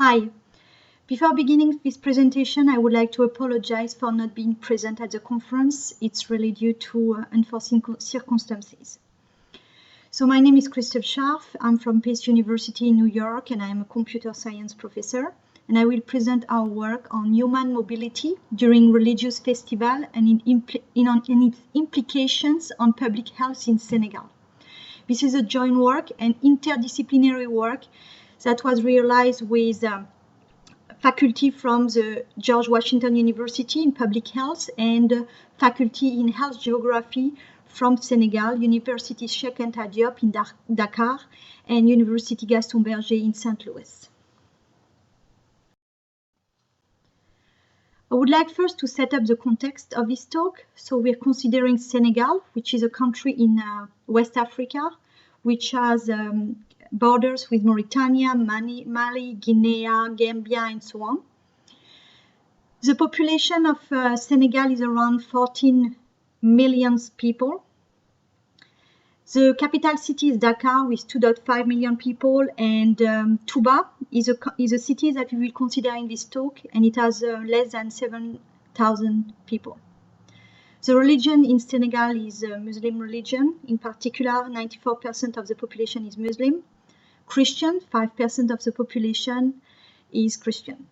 Hi. Before beginning this presentation, I would like to apologize for not being present at the conference. It's really due to unforeseen circumstances. So my name is Christelle Scharff. I'm from Pace University in New York, and I'm a computer science professor. And I will present our work on human mobility during religious festival and its implications on public health in Senegal. This is a joint work and interdisciplinary work that was realized with faculty from the George Washington University in Public Health and faculty in Health Geography from Senegal, University Cheikh Anta Diop in Dakar, and University Gaston Berger in St. Louis. I would like first to set up the context of this talk. So we're considering Senegal, which is a country in West Africa, which has borders with Mauritania, Mali, Guinea, Gambia, and so on. The population of Senegal is around 14 million people. The capital city is Dakar with 2.5 million people, and Touba is a city that we will consider in this talk, and it has less than 7,000 people. The religion in Senegal is a Muslim religion. In particular, 94% of the population is Muslim. Christian, 5% of the population is Christian.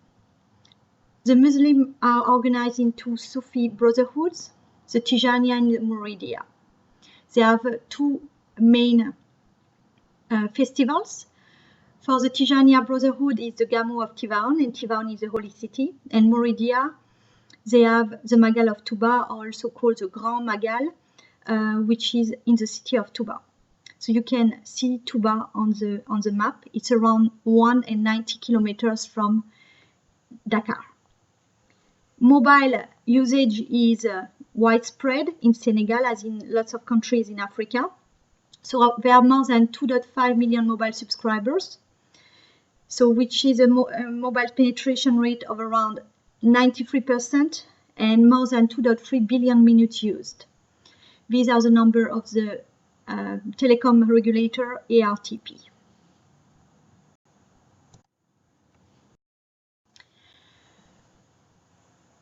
The Muslims are organized into Sufi brotherhoods, the Tijaniya and the Mouridia. They have two main festivals. For the Tijaniya brotherhood is the Gamu of Tivaouane, and Tivaouane is the holy city. And Mouridia, they have the Magal of Touba, also called the Grand Magal, which is in the city of Touba. So you can see Touba on the map. It's around 190 kilometers from Dakar. Mobile usage is widespread in Senegal, as in lots of countries in Africa. So there are more than 2.5 million mobile subscribers, so which is a mobile penetration rate of around 93% and more than 2.3 billion minutes used. These are the number of the telecom regulator ARTP.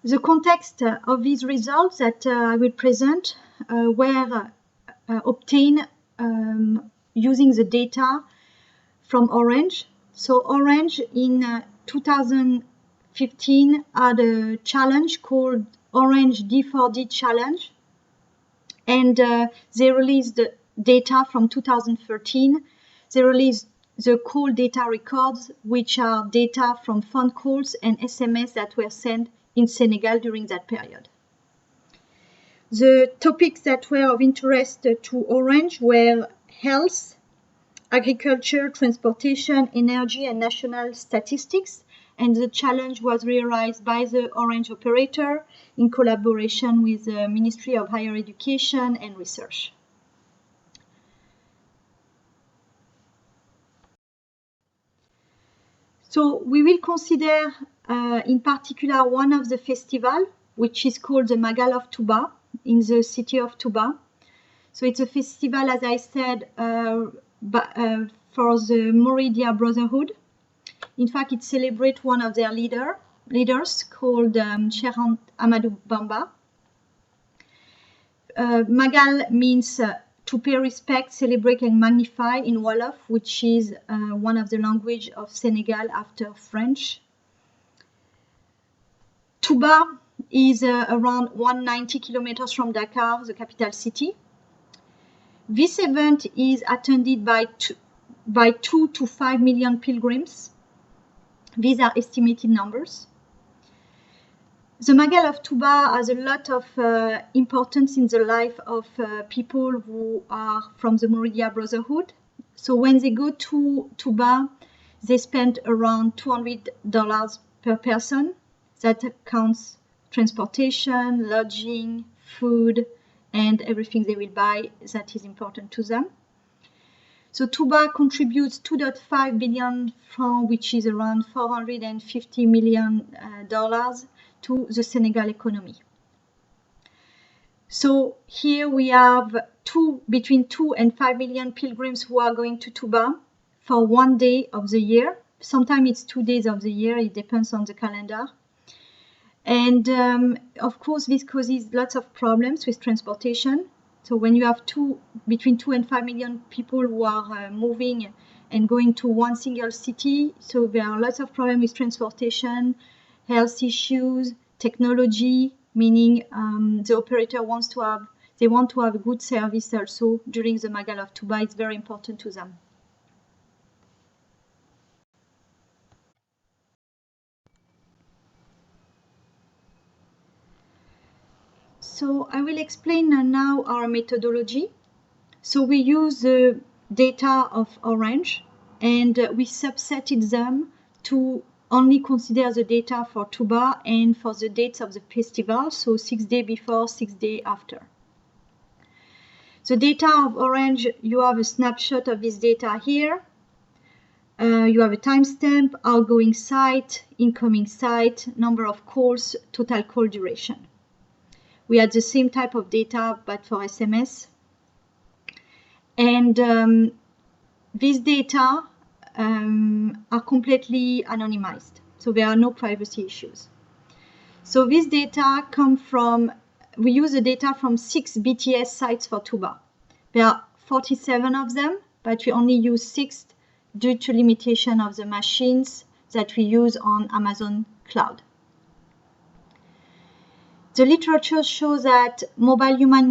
The context of these results that I will present were obtained using the data from Orange. So Orange in 2015 had a challenge called Orange D4D Challenge, and they released the data from 2013. They released the call data records, which are data from phone calls and SMS that were sent in Senegal during that period. The topics that were of interest to Orange were health, agriculture, transportation, energy, and national statistics. And the challenge was realized by the Orange operator in collaboration with the Ministry of Higher Education and Research. So we will consider in particular one of the festivals, which is called the Magal of Touba in the city of Touba. So it's a festival, as I said, for the Mouridia Brotherhood. In fact, it celebrates one of their leaders called Cheikh Amadou Bamba. Magal means to pay respect, celebrate, and magnify in Wolof, which is one of the languages of Senegal after French. Touba is around 190 kilometers from Dakar, the capital city. This event is attended by 2 to 5 million pilgrims. These are estimated numbers. The Magal of Touba has a lot of importance in the life of people who are from the Mouridia Brotherhood. So when they go to Touba, they spend around $200 per person. That counts transportation, lodging, food, and everything they will buy that is important to them. So Touba contributes 2.5 billion francs, which is around $450 million to the Senegal economy. So here we have between 2 and 5 million pilgrims who are going to Touba for one day of the year. sometimes it's 2 days of the year. It depends on the calendar. And of course, this causes lots of problems with transportation. So when you have between 2 and 5 million people who are moving and going to one single city, so there are lots of problems with transportation, health issues, technology, meaning the operator want to have good service also during the Magal of Touba. It's very important to them. So I will explain now our methodology. So we use the data of Orange, and we subsetted them to only consider the data for Touba and for the dates of the festival, so 6 days before, 6 days after. The data of Orange, you have a snapshot of this data here. You have a timestamp, outgoing site, incoming site, number of calls, total call duration. We had the same type of data, but for SMS. And these data are completely anonymized, so there are no privacy issues. So this data come from, we use the data from 6 BTS sites for Touba. There are 47 of them, but we only use 6 due to limitation of the machines that we use on Amazon Cloud. The literature shows that mobile human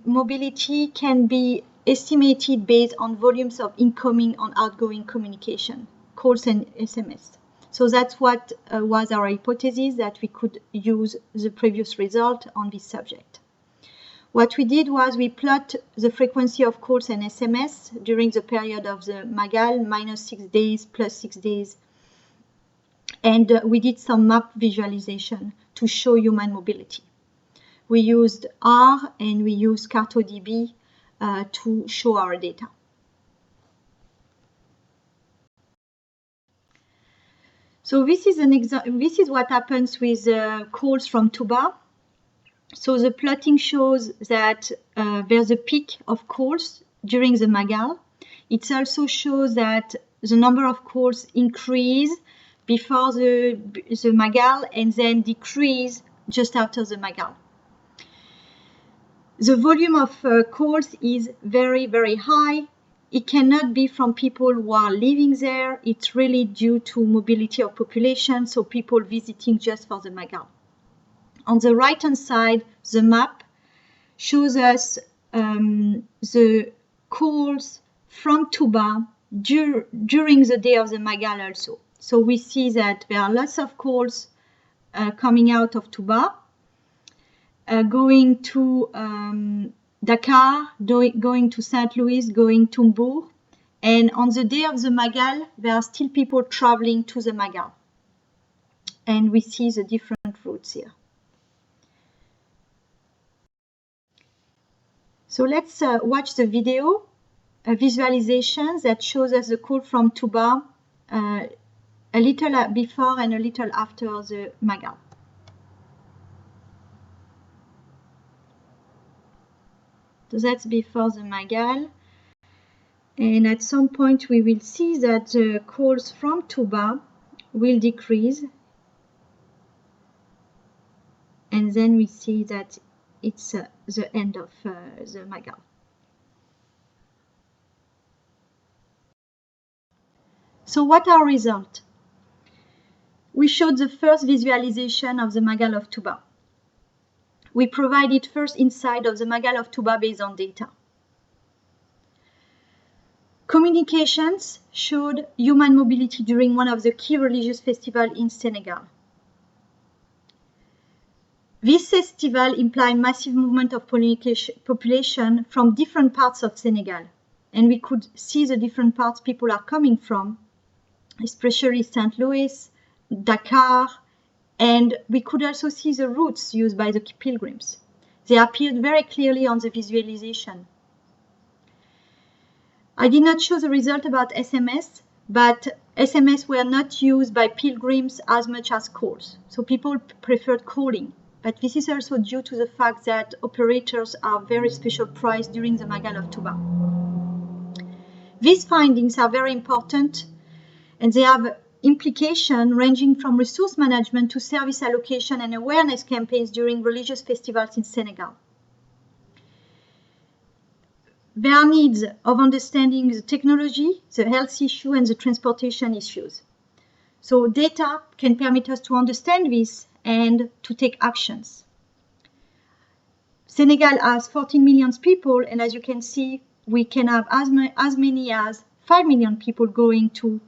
mobility can be estimated based on volumes of incoming and outgoing communication, calls and SMS. So that's what was our hypothesis, that we could use the previous result on this subject. What we did was we plot the frequency of calls and SMS during the period of the Magal, -6 days, +6 days. And we did some map visualization to show human mobility. We used R and we used CartoDB to show our data. So this is what happens with calls from Touba. So the plotting shows that there's a peak of calls during the Magal. It also shows that the number of calls increase before the Magal and then decrease just after the Magal. The volume of calls is very, very high. It cannot be from people who are living there. It's really due to mobility of population, so people visiting just for the Magal. On the right-hand side, the map shows us the calls from Touba during the day of the Magal also. So we see that there are lots of calls coming out of Touba, going to Dakar, going to St. Louis, going to Mbour. And on the day of the Magal, there are still people traveling to the Magal. And we see the different routes here. So let's watch the video, a visualization that shows us the call from Touba a little before and a little after the Magal. So that's before the Magal. And at some point we will see that the calls from Touba will decrease. And then we see that it's the end of the Magal. So what are results? We showed the first visualization of the Magal of Touba. We provided first insight of the Magal of Touba based on data. Communications showed human mobility during one of the key religious festivals in Senegal. This festival implied massive movement of population from different parts of Senegal, and we could see the different parts people are coming from, especially St. Louis, Dakar, and we could also see the routes used by the pilgrims. They appeared very clearly on the visualization. I did not show the result about SMS, but SMS were not used by pilgrims as much as calls. So people preferred calling. But this is also due to the fact that operators are very special priced during the Magal of Touba. These findings are very important, And they have implication ranging from resource management to service allocation and awareness campaigns during religious festivals in Senegal. There are needs of understanding the technology, the health issue, and the transportation issues. So data can permit us to understand this and to take actions. Senegal has 14 million people, and as you can see, we can have as many as 5 million people going to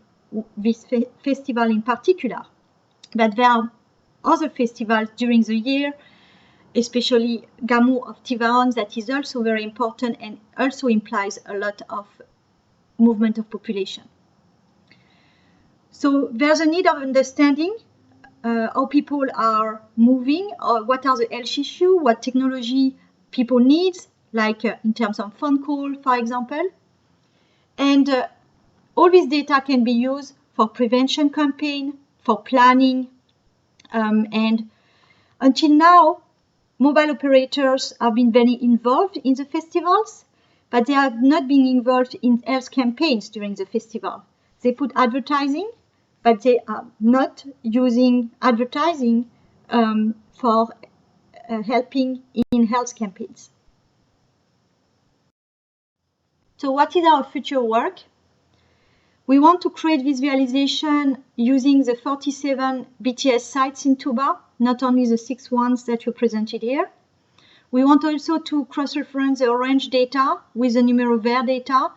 this festival in particular. But there are other festivals during the year, especially Gamu of Tivaouane, that is also very important and also implies a lot of movement of population. So there's a need of understanding how people are moving, or what are the health issues, what technology people need, like in terms of phone call, for example. And all this data can be used for prevention campaign, for planning, and until now, mobile operators have been very involved in the festivals, but they have not been involved in health campaigns during the festival. They put advertising, but they are not using advertising for helping in health campaigns. So what is our future work? We want to create visualization using the 47 BTS sites in Touba, not only the 6 ones that you presented here. We want also to cross-reference the orange data with the numéro vert data.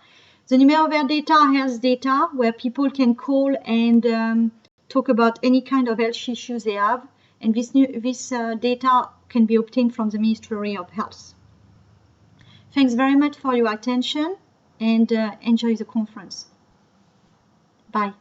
The numéro vert data are health data where people can call and talk about any kind of health issues they have. And this data can be obtained from the Ministry of Health. Thanks very much for your attention and enjoy the conference. Bye.